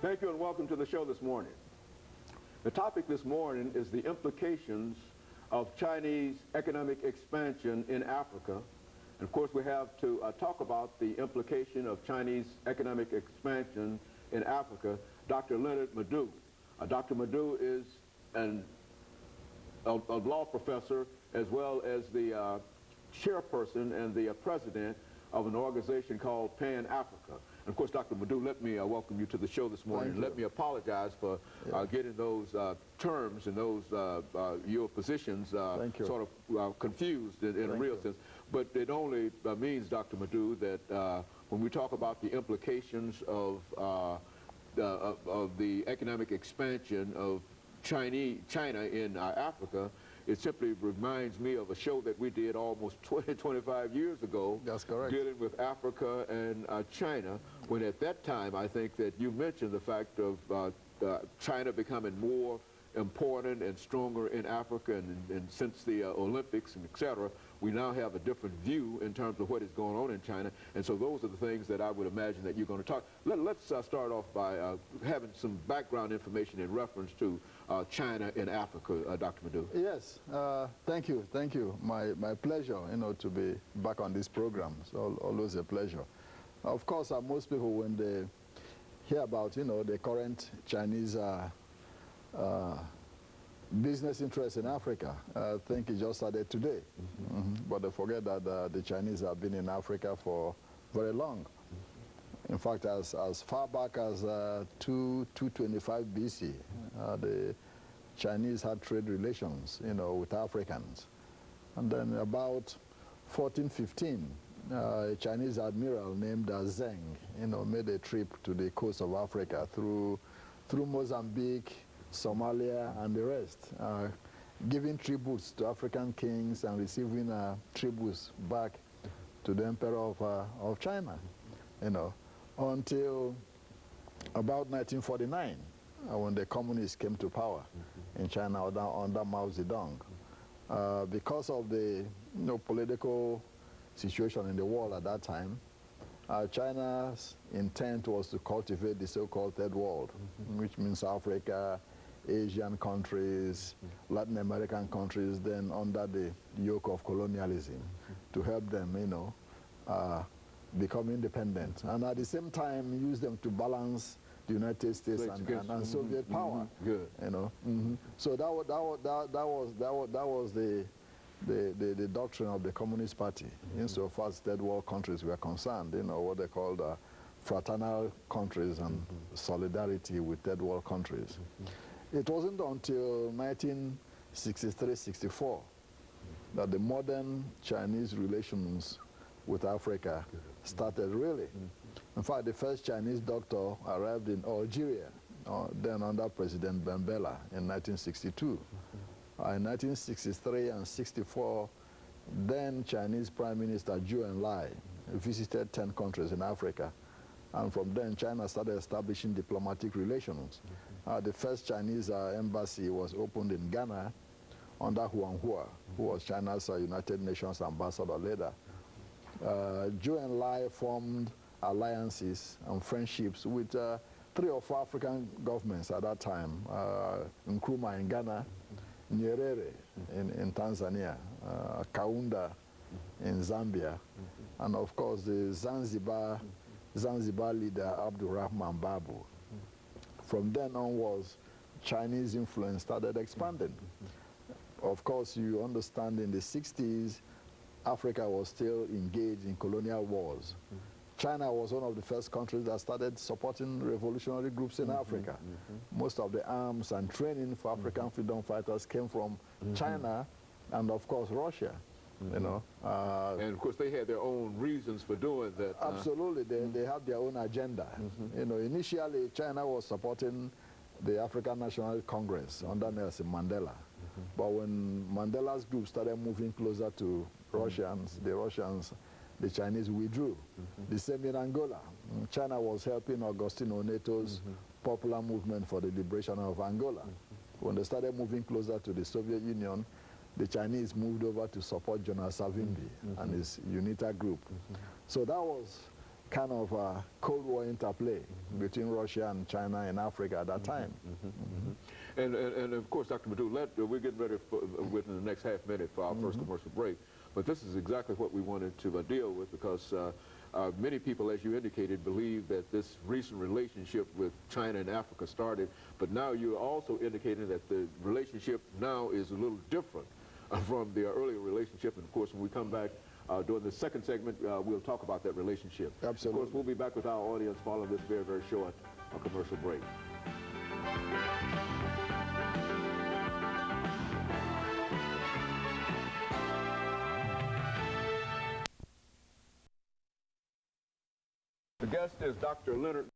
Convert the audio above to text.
Thank you and welcome to the show this morning. The topic this morning is the implications of Chinese economic expansion in Africa. And of course we have to talk about the implication of Chinese economic expansion in Africa. Dr. LMadu1. Dr. LMadu1 is a law professor as well as the chairperson and the president of an organization called Pan-Africa. And of course, Dr. LMadu1, let me welcome you to the show this morning. Let me apologize for getting those terms and those your positions sort of confused in a real sense. But it only means, Dr. LMadu1, that when we talk about the implications of the economic expansion of China in Africa, it simply reminds me of a show that we did almost 25 years ago. That's correct. Dealing with Africa and China, when at that time I think that you mentioned the fact of China becoming more important and stronger in Africa, and since the Olympics and etc., we now have a different view in terms of what is going on in China. And so those are the things that I would imagine that you're going to talk. Let's start off by having some background information in reference to China in Africa, Dr. LMadu1. Yes, thank you. My pleasure, to be back on this program. It's always a pleasure. Of course, most people, when they hear about, the current Chinese business interests in Africa, I think it just started today. But they forget that the Chinese have been in Africa for very long. In fact, as far back as 225 BC, the Chinese had trade relations, with Africans. And then about 1415, a Chinese admiral named Zheng, made a trip to the coast of Africa through Mozambique, Somalia, and the rest, giving tributes to African kings and receiving tributes back to the emperor of China, until about 1949, when the communists came to power in China under Mao Zedong. Because of the political situation in the world at that time, China's intent was to cultivate the so-called Third World, which means Africa, Asian countries, Latin American countries, then under the yoke of colonialism, to help them, become independent, and at the same time use them to balance the United States and Soviet power. So that was the doctrine of the Communist Party, insofar as Third World countries were concerned, what they called fraternal countries and solidarity with Third World countries. It wasn't until 1963-64 that the modern Chinese relations with Africa started really. In fact, the first Chinese doctor arrived in Algeria, then under President Bembela in 1962. In 1963 and 64, then Chinese Prime Minister Zhou Enlai visited 10 countries in Africa. And from then, China started establishing diplomatic relations. The first Chinese embassy was opened in Ghana under Huang Hua, who was China's United Nations ambassador later. Zhou Enlai formed alliances and friendships with 3 or 4 African governments at that time. Nkrumah in Ghana, Nyerere in Tanzania, Kaunda in Zambia, and of course the Zanzibar leader Abdurrahman Babu. From then onwards, Chinese influence started expanding. Of course, you understand in the 60s, Africa was still engaged in colonial wars. China was one of the first countries that started supporting revolutionary groups in Africa. Most of the arms and training for African freedom fighters came from China and, of course, Russia. And of course they had their own reasons for doing that. Absolutely, they have their own agenda. Initially China was supporting the African National Congress under Nelson Mandela. But when Mandela's group started moving closer to the Chinese withdrew. The same in Angola. China was helping Agostinho Neto's popular movement for the liberation of Angola. When they started moving closer to the Soviet Union, the Chinese moved over to support Jonas Savimbi and his UNITA group. So that was kind of Cold War interplay between Russia and China in Africa at that time. And of course, Dr. Madu, we're getting ready within the next half minute for our first commercial break. But this is exactly what we wanted to deal with, because many people, as you indicated, believe that this recent relationship with China and Africa started, but now you're also indicating that the relationship now is a little different from the earlier relationship. And of course, when we come back during the second segment, we'll talk about that relationship. Absolutely. Of course, we'll be back with our audience following this very, very short commercial break. The guest is Dr. Leonard